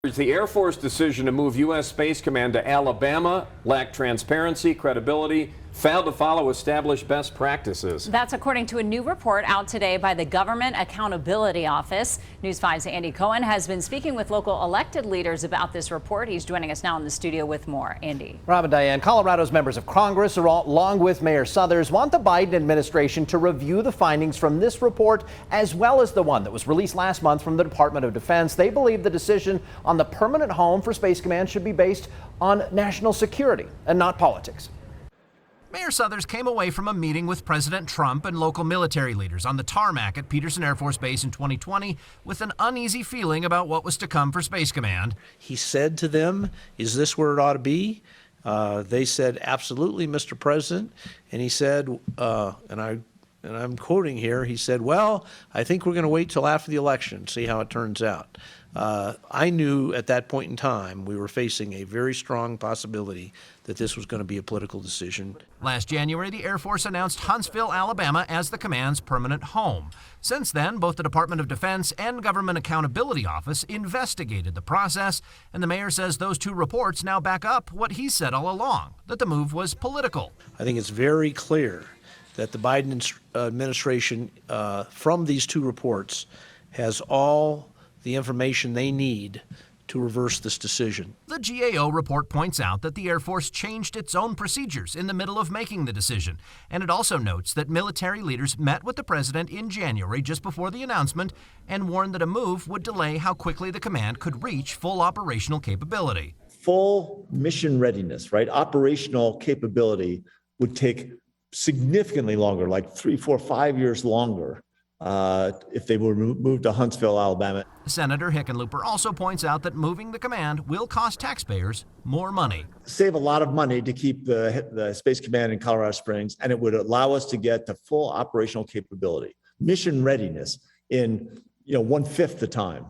The Air Force decision to move U.S. Space Command to Alabama lacked transparency, credibility, failed to follow established best practices. That's according to a new report out today by the Government Accountability Office. News 5's Andy Cohen has been speaking with local elected leaders about this report. He's joining us now in the studio with more. Andy. Rob and Diane, Colorado's members of Congress, along with Mayor Suthers, want the Biden administration to review the findings from this report as well as the one that was released last month from the Department of Defense. They believe the decision on the permanent home for Space Command should be based on national security and not politics. Mayor Suthers came away from a meeting with President Trump and local military leaders on the tarmac at Peterson Air Force Base in 2020 with an uneasy feeling about what was to come for Space Command. He said to them, "Is this where it ought to be?" They said, "Absolutely, Mr. President." And he said, and I'm quoting here, he said, "Well, I think we're going to wait till after the election, see how it turns out." I knew at that point in time we were facing a very strong possibility that this was going to be a political decision. Last January, the Air Force announced Huntsville, Alabama as the command's permanent home. Since then, both the Department of Defense and Government Accountability Office investigated the process, and the mayor says those two reports now back up what he said all along, that the move was political. I think it's very clear that the Biden administration, from these two reports, has all the information they need to reverse this decision. The GAO report points out that the Air Force changed its own procedures in the middle of making the decision, and it also notes that military leaders met with the president in January just before the announcement and warned that a move would delay how quickly the command could reach full operational capability. Full mission readiness, right? Operational capability would take significantly longer, like 3, 4, 5 years longer, if they were moved to Huntsville, Alabama. Senator Hickenlooper also points out that moving the command will cost taxpayers more money. Save a lot of money to keep the Space Command in Colorado Springs, and it would allow us to get to full operational capability, mission readiness in 1/5 the time.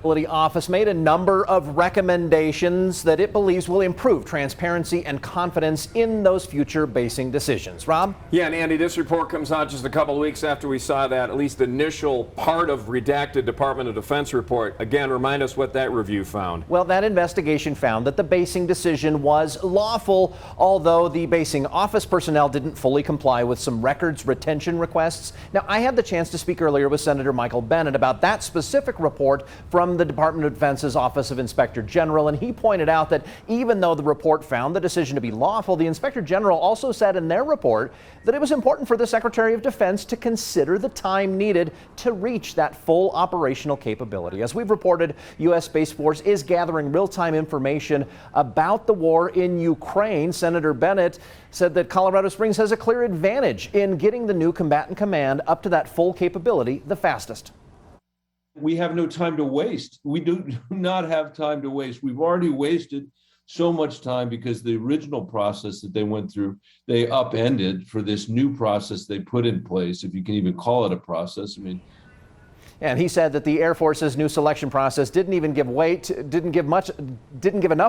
Office made a number of recommendations that it believes will improve transparency and confidence in those future basing decisions. Rob? Yeah, and Andy, this report comes out just a couple of weeks after we saw that at least initial part of redacted Department of Defense report. Again, remind us what that review found. Well, that investigation found that the basing decision was lawful, although the basing office personnel didn't fully comply with some records retention requests. Now, I had the chance to speak earlier with Senator Michael Bennet about that specific report from the Department of Defense's Office of Inspector General, and he pointed out that even though the report found the decision to be lawful, the Inspector General also said in their report that it was important for the Secretary of Defense to consider the time needed to reach that full operational capability. As we've reported, U.S. Space Force is gathering real-time information about the war in Ukraine. Senator Bennet said that Colorado Springs has a clear advantage in getting the new combatant command up to that full capability the fastest. We have no time to waste. We do not have time to waste. We've already wasted so much time because the original process that they went through, they upended for this new process they put in place, if you can even call it a process. And he said that the Air Force's new selection process didn't give enough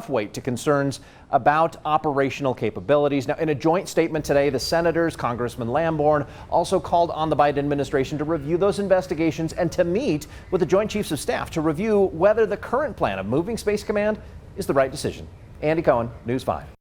weight to concerns about operational capabilities. Now, in a joint statement today, the senators, Congressman Lamborn, also called on the Biden administration to review those investigations and to meet with the Joint Chiefs of Staff to review whether the current plan of moving Space Command is the right decision. Andy Cohen, News 5.